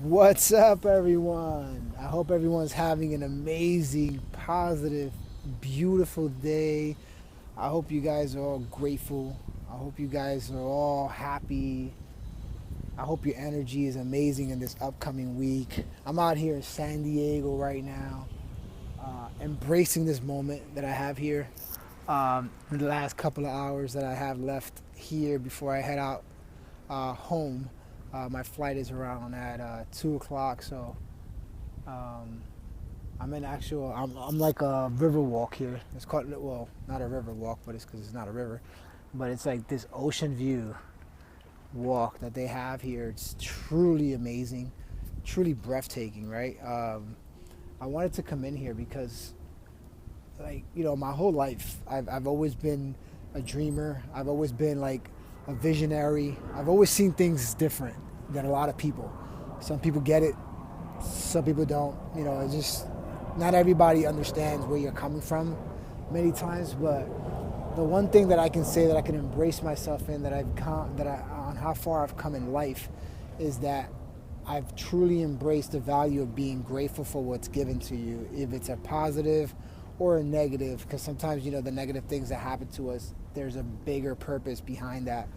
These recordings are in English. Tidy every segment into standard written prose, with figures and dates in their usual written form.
What's up, everyone? I hope everyone's having an amazing, positive, beautiful day. I hope you guys are all grateful. I hope you guys are all happy. I hope your energy is amazing in this upcoming week. I'm out here in San Diego right now, embracing this moment that I have here. In the last couple of hours that I have left here before I head out home. My flight is around at 2 o'clock, so um, I'm in actual. I'm like a river walk here. It's called, well, not a river walk, but it's because it's not a river, but it's like this ocean view walk that they have here. It's truly amazing, truly breathtaking, right? I wanted to come in here because, like, my whole life, I've always been a dreamer. I've always been like a visionary. I've always seen things different than a lot of people. Some people get it, some people don't. It's just not everybody understands where you're coming from many times. But the one thing that I can say that I can embrace myself in, that I've come, that I on how far I've come in life, is that I've truly embraced the value of being grateful for what's given to you, if it's a positive or a negative, because sometimes, the negative things that happen to us, there's a bigger purpose behind that.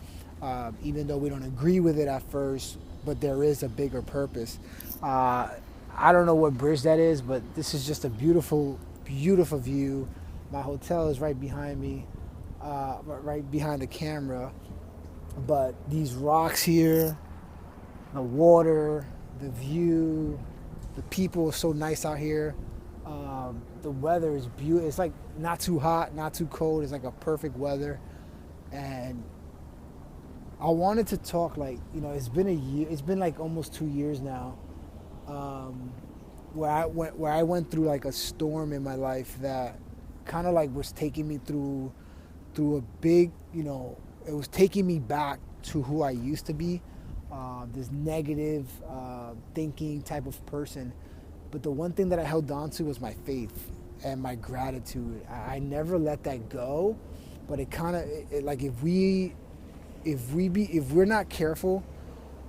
Even though we don't agree with it at first, but there is a bigger purpose. I don't know what bridge that is, but this is just a beautiful, beautiful view. My hotel is right behind me, right behind the camera. But these rocks here, the water, the view, the people are so nice out here. The weather is beautiful. It's like not too hot, not too cold. It's like a perfect weather. And I wanted to talk, like, it's been a year. It's been like almost 2 years now, where I went through like a storm in my life that kind of like was taking me through a big, it was taking me back to who I used to be, this negative thinking type of person. But the one thing that I held on to was my faith and my gratitude. I never let that go. But it kind of, like, if we're not careful,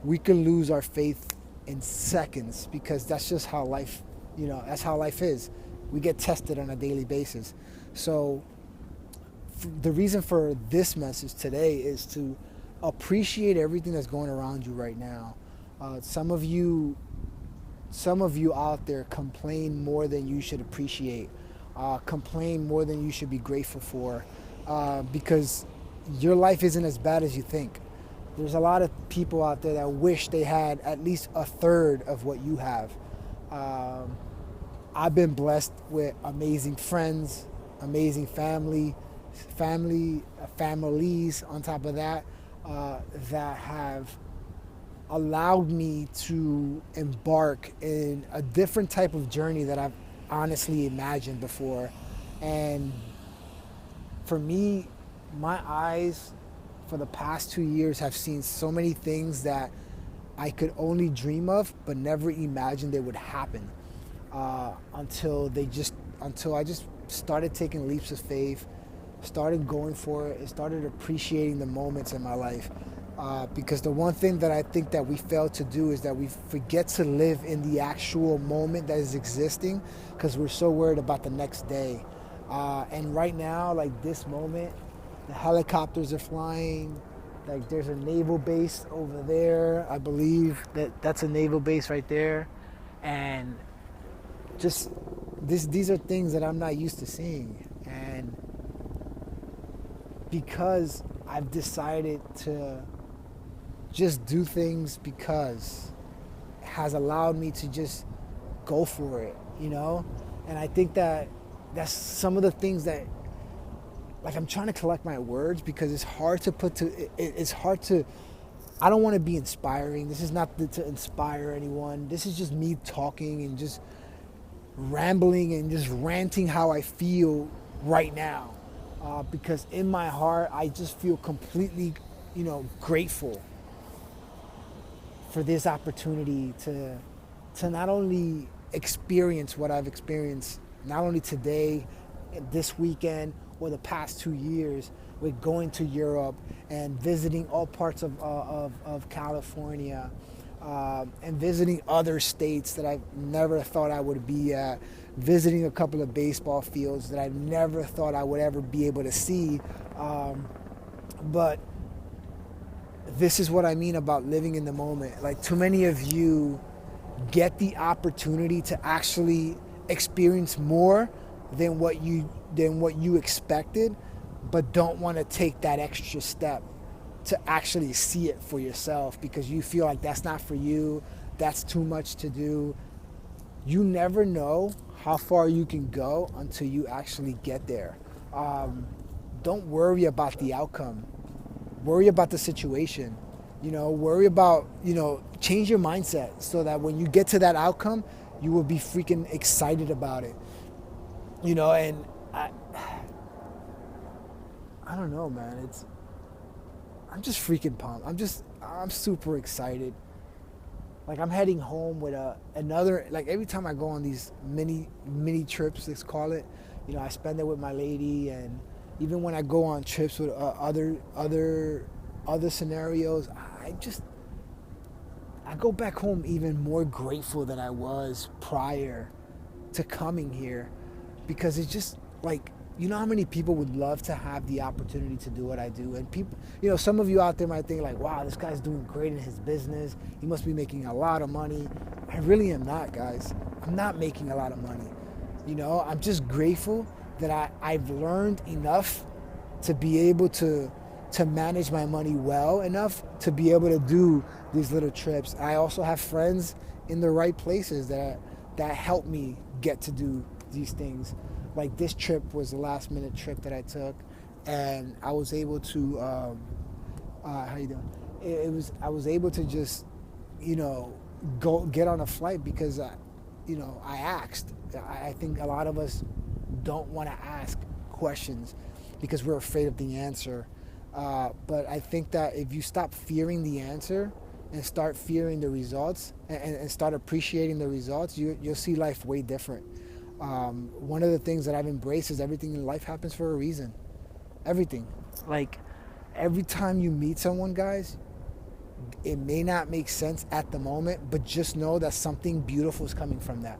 we can lose our faith in seconds, because that's just how life, that's how life is. We get tested on a daily basis. So the reason for this message today is to appreciate everything that's going around you right now. Some of you out there complain more than you should appreciate. Complain more than you should be grateful for, because your life isn't as bad as you think. There's a lot of people out there that wish they had at least a third of what you have. I've been blessed with amazing friends, amazing families on top of that, that have allowed me to embark in a different type of journey that I've honestly imagined before. And for me, my eyes for the past 2 years have seen so many things that I could only dream of, but never imagined they would happen, until I just started taking leaps of faith, started going for it, and started appreciating the moments in my life. Because the one thing that I think that we fail to do is that we forget to live in the actual moment that is existing, because we're so worried about the next day. And right now, like this moment, the helicopters are flying. Like, there's a naval base over there. I believe that's a naval base right there. And just these are things that I'm not used to seeing. And because I've decided to just do things, because it has allowed me to just go for it. And I think that that's some of the things that, like, I'm trying to collect my words, because it's hard to it's hard to, I don't want to be inspiring. This is not to inspire anyone. This is just me talking and just rambling and just ranting how I feel right now. Because in my heart, I just feel completely, grateful for this opportunity to not only experience what I've experienced, not only today, this weekend, or the past 2 years, with going to Europe and visiting all parts of California, and visiting other states that I've never thought I would be at, visiting a couple of baseball fields that I never thought I would ever be able to see. But this is what I mean about living in the moment. Like, too many of you get the opportunity to actually experience more than what you expected, but don't want to take that extra step to actually see it for yourself because you feel like that's not for you, that's too much to do. You never know how far you can go until you actually get there. Don't worry about the outcome. Worry about the situation. Worry about, change your mindset so that when you get to that outcome, you will be freaking excited about it. And I don't know, man. I'm just freaking pumped. I'm super excited. Like, I'm heading home with another, like, every time I go on these mini trips, let's call it, I spend it with my lady, and even when I go on trips with other scenarios, I go back home even more grateful than I was prior to coming here, because it's just like, how many people would love to have the opportunity to do what I do? And people, some of you out there might think like, wow, this guy's doing great in his business. He must be making a lot of money. I really am not, guys. I'm not making a lot of money. I'm just grateful that I've learned enough to be able to manage my money well enough to be able to do these little trips. I also have friends in the right places that help me get to do these things. Like, this trip was a last minute trip that I took, and I was able to how you doing? I was able to just go get on a flight because I asked. I think a lot of us don't want to ask questions because we're afraid of the answer. But I think that if you stop fearing the answer and start fearing the results and start appreciating the results, you'll see life way different. One of the things that I've embraced is everything in life happens for a reason. Everything. Like, every time you meet someone, guys, it may not make sense at the moment, but just know that something beautiful is coming from that.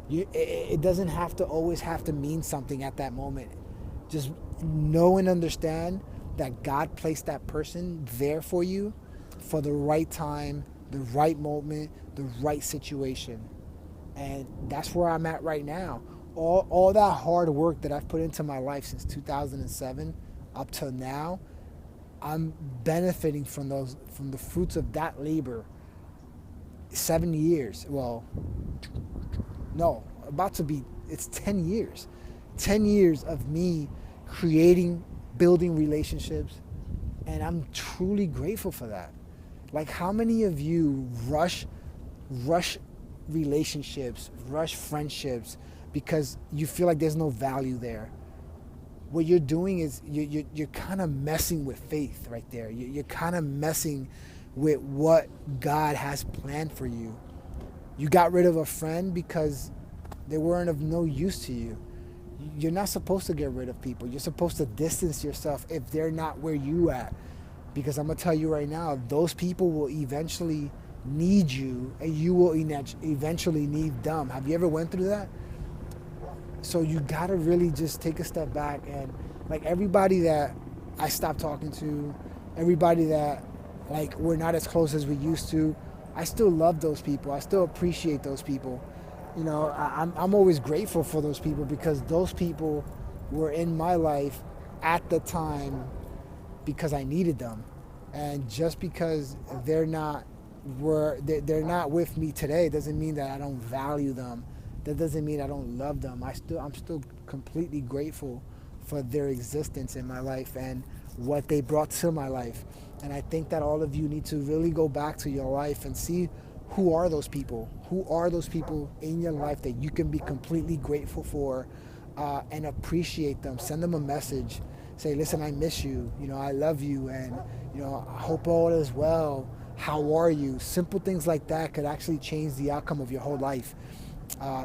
It doesn't always have to mean something at that moment. Just know and understand that God placed that person there for you for the right time, the right moment, the right situation. And that's where I'm at right now. All that hard work that I've put into my life since 2007 up till now, I'm benefiting from the fruits of that labor. 7 years. Well, no, it's 10 years. 10 years of me creating, building relationships, and I'm truly grateful for that. Like, how many of you rush relationships, rush friendships because you feel like there's no value there? What you're doing is you're kind of messing with faith right there. You're kind of messing with what God has planned for you. You got rid of a friend because they weren't of no use to you. You're not supposed to get rid of people. You're supposed to distance yourself if they're not where you at. Because I'm going to tell you right now, those people will eventually need you, and you will eventually need them. Have you ever went through that? So you got to really just take a step back, and like, everybody that I stopped talking to, everybody that, like, we're not as close as we used to, I still love those people. I still appreciate those people. I'm always grateful for those people because those people were in my life at the time because I needed them. And just because they're not with me today doesn't mean that I don't value them. That doesn't mean I don't love them. I'm still completely grateful for their existence in my life and what they brought to my life. And I think that all of you need to really go back to your life and see who are those people. Who are those people in your life that you can be completely grateful for and appreciate them. Send them a message. Say, listen, I miss you. I love you, and I hope all is well. How are you? Simple things like that could actually change the outcome of your whole life.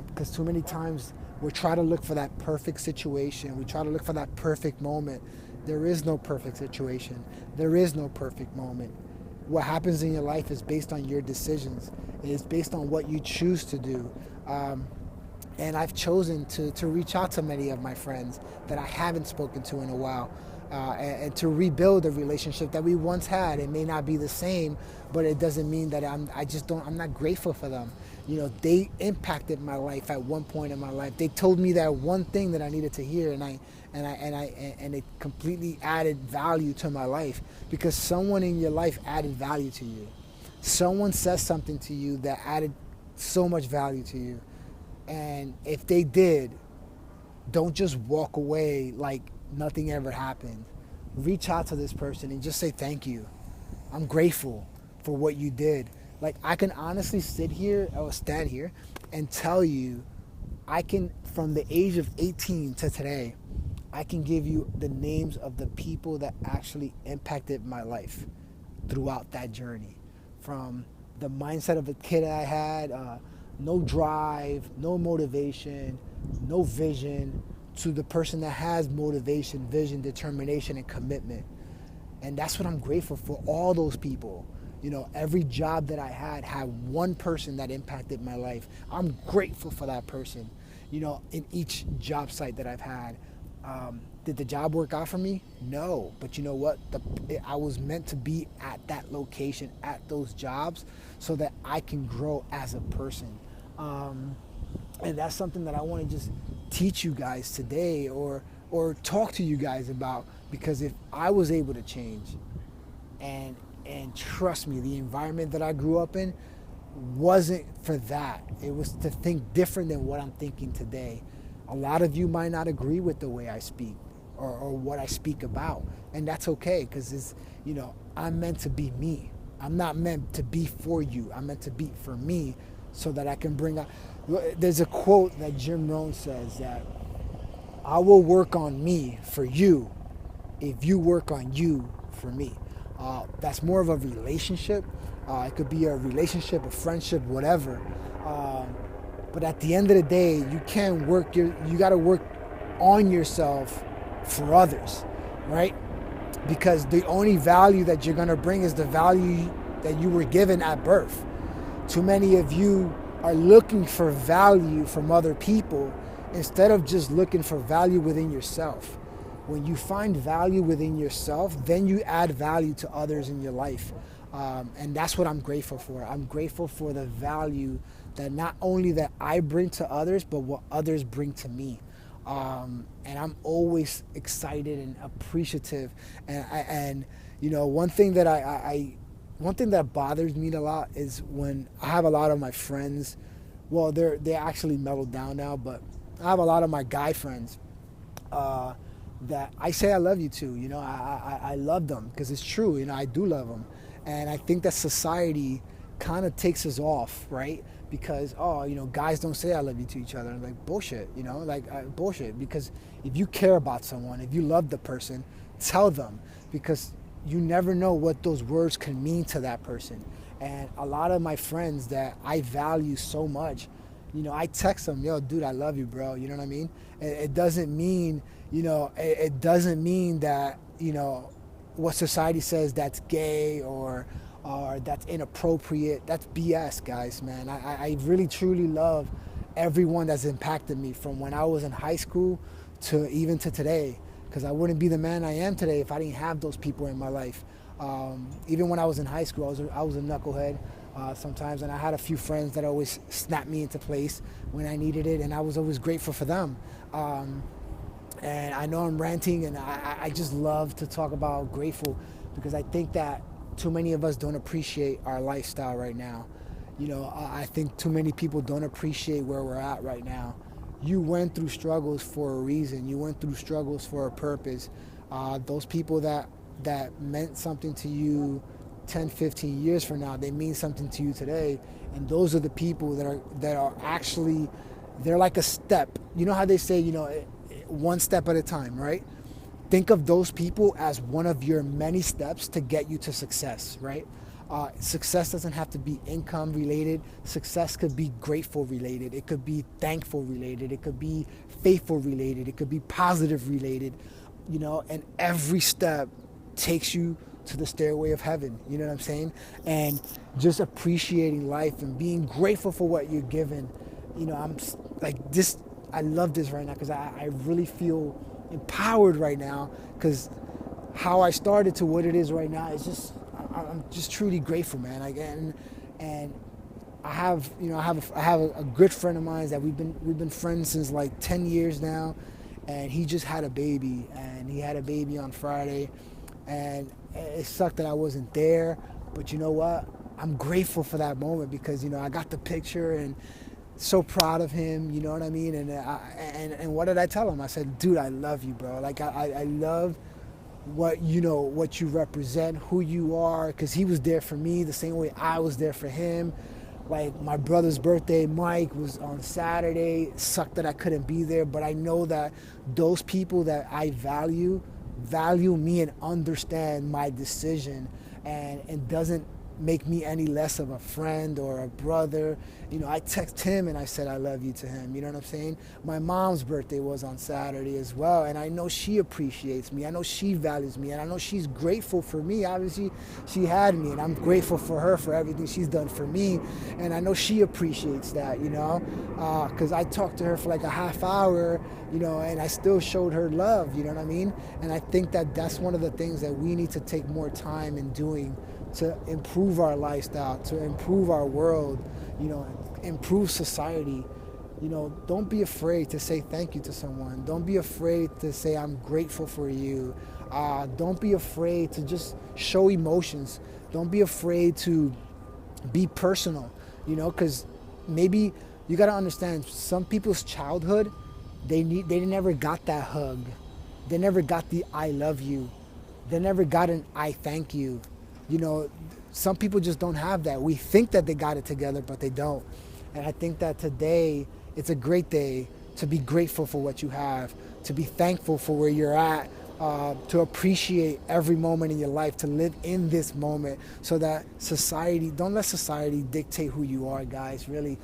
Because too many times we try to look for that perfect situation. We try to look for that perfect moment. There is no perfect situation. There is no perfect moment. what happens in your life is based on your decisions. It's based on what you choose to do. And I've chosen to reach out to many of my friends that I haven't spoken to in a while, and to rebuild a relationship that we once had. It may not be the same, but it doesn't mean that I'm not grateful for them. They impacted my life at one point in my life. They told me that one thing that I needed to hear, and it completely added value to my life, because someone in your life added value to you. Someone says something to you that added so much value to you. And if they did, don't just walk away like nothing ever happened. Reach out to this person and just say thank you. I'm grateful for what you did. Like, I can honestly sit here or stand here and tell you, from the age of 18 to today, I can give you the names of the people that actually impacted my life throughout that journey. From the mindset of the kid I had, no drive, no motivation, no vision, to the person that has motivation, vision, determination, and commitment. And that's what I'm grateful for, all those people. Every job that I had one person that impacted my life. I'm grateful for that person, in each job site that I've had. Did the job work out for me? No. But you know what? I was meant to be at that location, at those jobs, so that I can grow as a person. And that's something that I want to just teach you guys today, or talk to you guys about, because if I was able to change, and trust me, the environment that I grew up in wasn't for that. It was to think different than what I'm thinking today. A lot of you might not agree with the way I speak, or what I speak about, and that's okay, because I'm meant to be me. I'm not meant to be for you. I'm meant to be for me, so that I can bring out. There's a quote that Jim Rohn says that I will work on me for you if you work on you for me. That's more of a relationship. It could be a relationship, a friendship, whatever. But at the end of the day, you can't work. You got to work on yourself for others, right? Because the only value that you're gonna bring is the value that you were given at birth. Too many of you are looking for value from other people instead of just looking for value within yourself. When you find value within yourself, then you add value to others in your life. And that's what I'm grateful for. I'm grateful for the value that not only that I bring to others, but what others bring to me. And I'm always excited and appreciative. And one thing that bothers me a lot is when I have a lot of my friends. Well, they actually mellowed down now, but I have a lot of my guy friends that I say I love you to. I love them because it's true. I do love them, and I think that society kind of takes us off, right? Because guys don't say I love you to each other. I'm like, bullshit, bullshit. Because if you care about someone, if you love the person, tell them, because you never know what those words can mean to that person. And a lot of my friends that I value so much, I text them, yo, dude, I love you, bro. You know what I mean? It doesn't mean, it doesn't mean that, what society says that's gay or that's inappropriate. That's BS, guys, man. I really, truly love everyone that's impacted me from when I was in high school to even to today, because I wouldn't be the man I am today if I didn't have those people in my life. Even when I was in high school, I was a knucklehead sometimes, and I had a few friends that always snapped me into place when I needed it, and I was always grateful for them. And I know I'm ranting, and I just love to talk about grateful, because I think that too many of us don't appreciate our lifestyle right now. I think too many people don't appreciate where we're at right now. You went through struggles for a reason. You went through struggles for a purpose. Those people that meant something to you 10, 15 years from now, they mean something to you today. And those are the people that are actually, they're like a step. You know how they say, one step at a time, right? Think of those people as one of your many steps to get you to success, right? Success doesn't have to be income related. Success could be grateful related. It could be thankful related. It could be faithful related. It could be positive related, and every step takes you to the stairway of heaven. You know what I'm saying? And just appreciating life and being grateful for what you're given. You know, I'm like this. I love this right now because I really feel empowered right now, because how I started to what it is right now is just, I'm just truly grateful, man. Like, and I have, you know, I have a good friend of mine that we've been friends since like 10 years now, and he just had a baby, and he had a baby on Friday, and it sucked that I wasn't there, but you know what? I'm grateful for that moment, because, you know, I got the picture and so proud of him, you know what I mean? And what did I tell him? I said, dude, I love you, bro. Like, I love what, you know, what you represent, who you are, because he was there for me the same way I was there for him. Like, my brother's birthday, Mike, was on Saturday. It sucked that I couldn't be there, but I know that those people that I value me and understand my decision, and it doesn't make me any less of a friend or a brother. You know, I text him and I said I love you to him. You know what I'm saying? My mom's birthday was on Saturday as well, and I know she appreciates me. I know she values me, and I know she's grateful for me. Obviously, she had me, and I'm grateful for her for everything she's done for me, and I know she appreciates that, you know, because I talked to her for like a half hour, you know, and I still showed her love, you know what I mean? And I think that that's one of the things that we need to take more time in doing, to improve our lifestyle, to improve our world, you know, improve society. You know, don't be afraid to say thank you to someone. Don't be afraid to say I'm grateful for you. Don't be afraid to just show emotions. Don't be afraid to be personal, you know, because maybe you got to understand, some people's childhood, they never got that hug. They never got the I love you. They never got an I thank you. You know, some people just don't have that. We think that they got it together, but they don't. And I think that today, it's a great day to be grateful for what you have, to be thankful for where you're at, to appreciate every moment in your life, to live in this moment, so that society, don't let society dictate who you are, guys, really.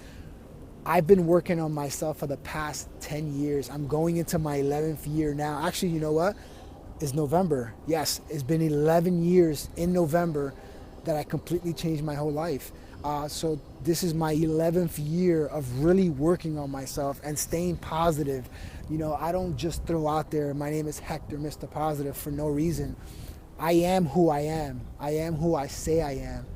I've been working on myself for the past 10 years. I'm going into my 11th year now. Actually, you know what? It's November. Yes, it's been 11 years in November that I completely changed my whole life. So this is my 11th year of really working on myself and staying positive. You know, I don't just throw out there, my name is Hector, Mr. Positive, for no reason. I am who I am. I am who I say I am.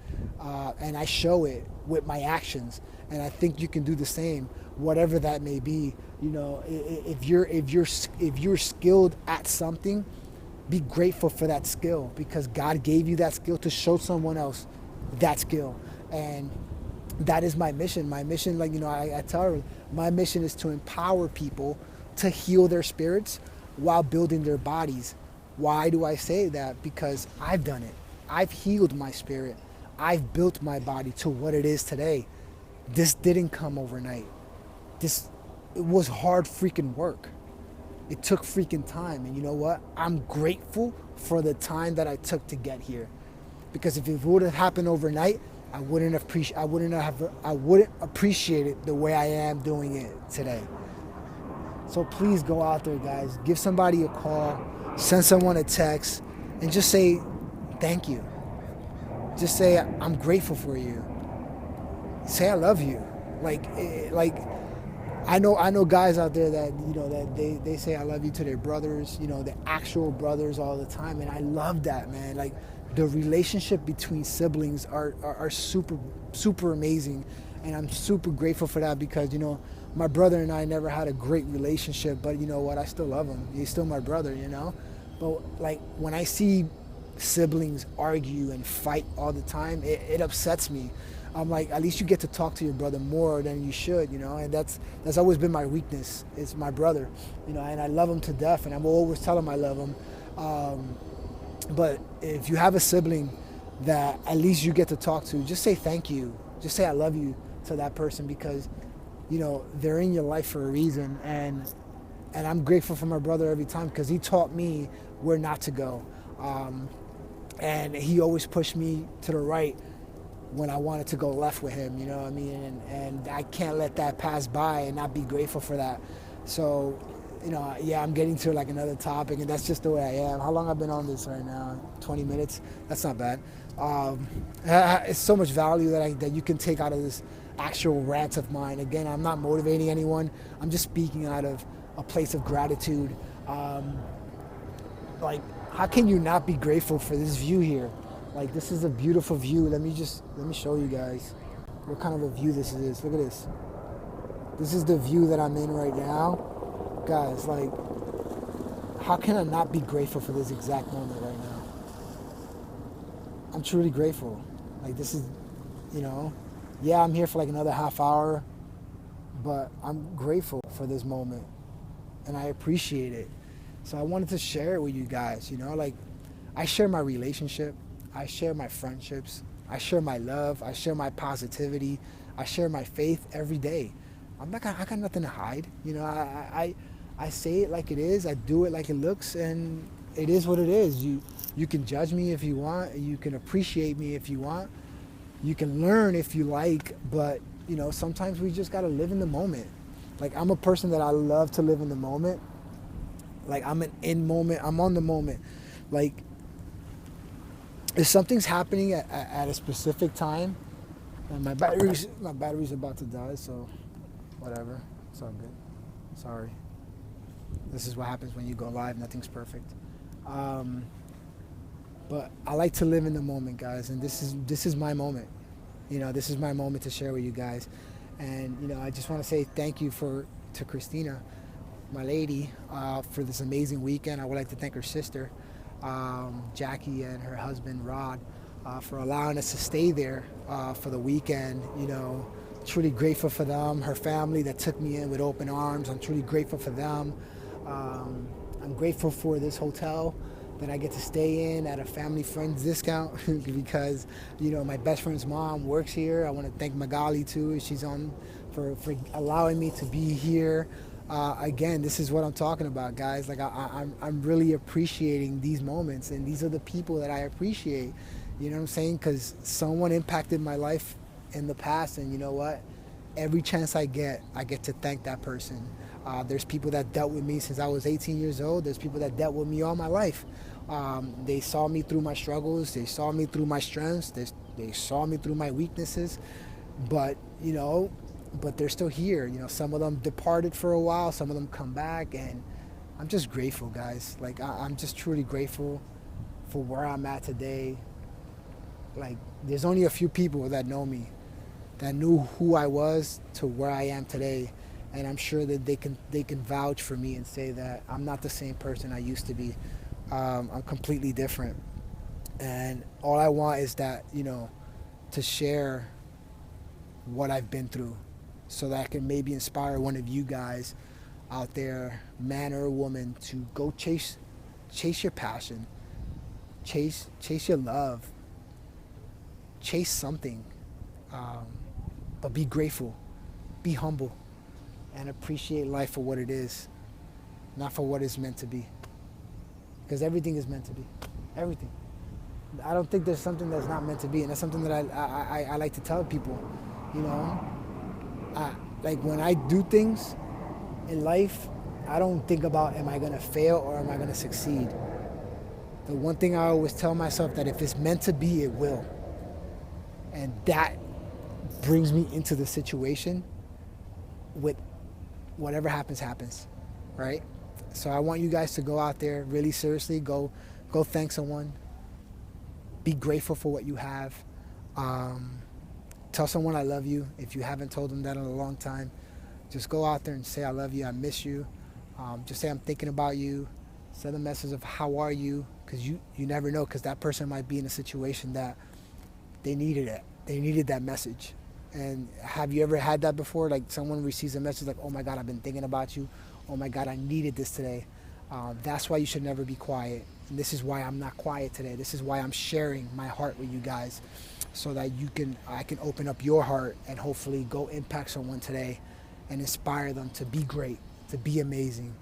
And I show it with my actions. And I think you can do the same, whatever that may be. You know, if you're skilled at something, be grateful for that skill, because God gave you that skill to show someone else that skill. And that is my mission. My mission, like, you know, I tell her, my mission is to empower people to heal their spirits while building their bodies. Why do I say that? Because I've done it. I've healed my spirit. I've built my body to what it is today. This didn't come overnight. It was hard freaking work. It took freaking time, and you know what? I'm grateful for the time that I took to get here, because if it would have happened overnight, I wouldn't appreciate it the way I am doing it today. So please go out there, guys. Give somebody a call, send someone a text, and just say thank you. Just say I'm grateful for you. Say I love you. Like. I know guys out there that, you know, that they say I love you to their brothers, you know, the actual brothers all the time, and I love that, man. Like, the relationship between siblings are super amazing, and I'm super grateful for that, because, you know, my brother and I never had a great relationship, but you know what, I still love him. He's still my brother, you know. But like, when I see siblings argue and fight all the time, it upsets me. I'm like, at least you get to talk to your brother more than you should, you know, and that's always been my weakness. It's my brother, you know, and I love him to death, and I will always tell him I love him. But if you have a sibling that at least you get to talk to, just say thank you. Just say I love you to that person, because, you know, they're in your life for a reason, and I'm grateful for my brother every time, because he taught me where not to go. And he always pushed me to the right when I wanted to go left with him, you know what I mean? And I can't let that pass by and not be grateful for that. So Yeah, I'm getting to like another topic, and that's just the way I am. How long I've been on this right now? 20 minutes. That's not bad. Um, it's so much value that you can take out of this actual rant of mine. Again, I'm not motivating anyone. I'm just speaking out of a place of gratitude. Um, like, how can you not be grateful for this view here? Like, this is a beautiful view. Let me show you guys what kind of a view this is. Look at this. This is the view that I'm in right now. Guys, like, how can I not be grateful for this exact moment right now? I'm truly grateful. Like, this is, yeah, I'm here for like another half hour, but I'm grateful for this moment and I appreciate it. So I wanted to share it with you guys, like, I share my relationship, I share my friendships, I share my love, I share my positivity, I share my faith every day. I got nothing to hide. I say it like it is. I do it like it looks, and it is what it is. You can judge me if you want. You can appreciate me if you want. You can learn if you like, but sometimes we just gotta live in the moment. Like, I'm a person that I love to live in the moment. Like, I'm on the moment. Like, if something's happening at a specific time, and my battery's about to die, so whatever, it's all good. Sorry. This is what happens when you go live. Nothing's perfect. But I like to live in the moment, guys, and this is my moment. This is my moment to share with you guys. And I just want to say thank you to Christina, my lady, for this amazing weekend. I would like to thank her sister, Jackie, and her husband Rod, for allowing us to stay there for the weekend. Truly grateful for them, her family that took me in with open arms. I'm truly grateful for them. I'm grateful for this hotel that I get to stay in at a family friend's discount because, my best friend's mom works here. I want to thank Magali too. She's on for allowing me to be here. Again, this is what I'm talking about, guys. Like, I'm really appreciating these moments, and these are the people that I appreciate. You know what I'm saying? Because someone impacted my life in the past, and you know what? Every chance I get to thank that person. There's people that dealt with me since I was 18 years old. There's people that dealt with me all my life. They saw me through my struggles. They saw me through my strengths. They saw me through my weaknesses. But they're still here. Some of them departed for a while. Some of them come back, and I'm just grateful, guys. Like, I'm just truly grateful for where I'm at today. Like, there's only a few people that know me, that knew who I was to where I am today. And I'm sure that they can vouch for me and say that I'm not the same person I used to be. I'm completely different. And all I want is that, to share what I've been through so that I can maybe inspire one of you guys out there, man or woman, to go chase your passion, chase your love, chase something, but be grateful, be humble, and appreciate life for what it is, not for what it's meant to be. Because everything is meant to be. Everything. I don't think there's something that's not meant to be, and that's something that I like to tell people. Like, when I do things in life, I don't think about, am I gonna fail or am I gonna succeed? The one thing I always tell myself, that if it's meant to be, it will. And that brings me into the situation with whatever happens, right? So I want you guys to go out there really seriously, go thank someone, be grateful for what you have, tell someone I love you if you haven't told them that in a long time. Just go out there and say I love you, I miss you. Just say I'm thinking about you. Send a message of how are you, because you never know, because that person might be in a situation that they needed it. They needed that message. And have you ever had that before? Like, someone receives a message like, oh my God, I've been thinking about you. Oh my God, I needed this today. That's why you should never be quiet. And this is why I'm not quiet today. This is why I'm sharing my heart with you guys, so that I can open up your heart and hopefully go impact someone today and inspire them to be great, to be amazing,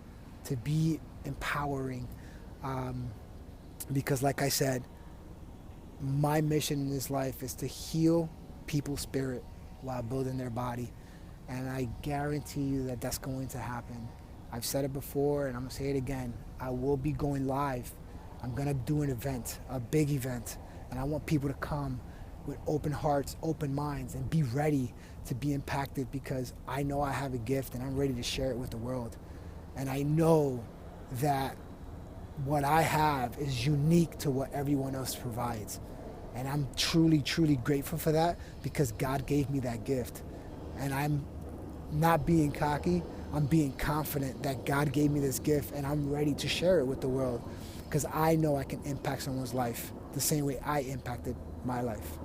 to be empowering. Because like I said, my mission in this life is to heal people's spirit while building their body. And I guarantee you that that's going to happen. I've said it before and I'm going to say it again. I will be going live. I'm going to do an event, a big event. And I want people to come with open hearts, open minds, and be ready to be impacted, because I know I have a gift and I'm ready to share it with the world. And I know that what I have is unique to what everyone else provides. And I'm truly, truly grateful for that, because God gave me that gift. And I'm not being cocky, I'm being confident that God gave me this gift and I'm ready to share it with the world, because I know I can impact someone's life the same way I impacted my life.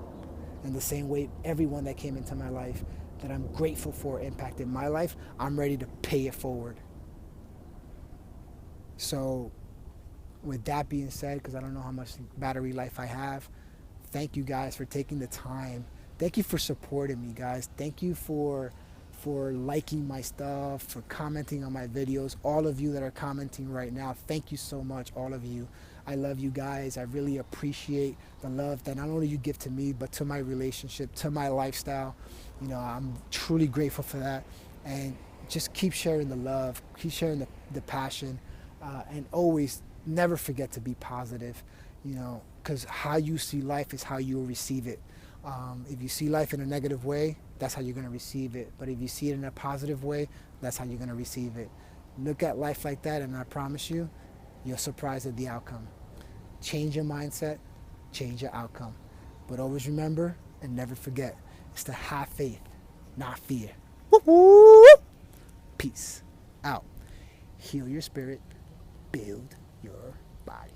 And the same way everyone that came into my life that I'm grateful for impacted my life, I'm ready to pay it forward. So with that being said, because I don't know how much battery life I have, thank you guys for taking the time. Thank you for supporting me, guys. Thank you for liking my stuff, for commenting on my videos. All of you that are commenting right now, thank you so much, all of you. I love you guys. I really appreciate the love that not only you give to me, but to my relationship, to my lifestyle. You know, I'm truly grateful for that. And just keep sharing the love, keep sharing the passion, and always never forget to be positive, you know, because how you see life is how you will receive it. If you see life in a negative way, that's how you're going to receive it. But if you see it in a positive way, that's how you're going to receive it. Look at life like that, and I promise you, you're surprised at the outcome. Change your mindset, change your outcome. But always remember and never forget, it's to have faith, not fear. Woo-hoo! Peace out. Heal your spirit, build your body.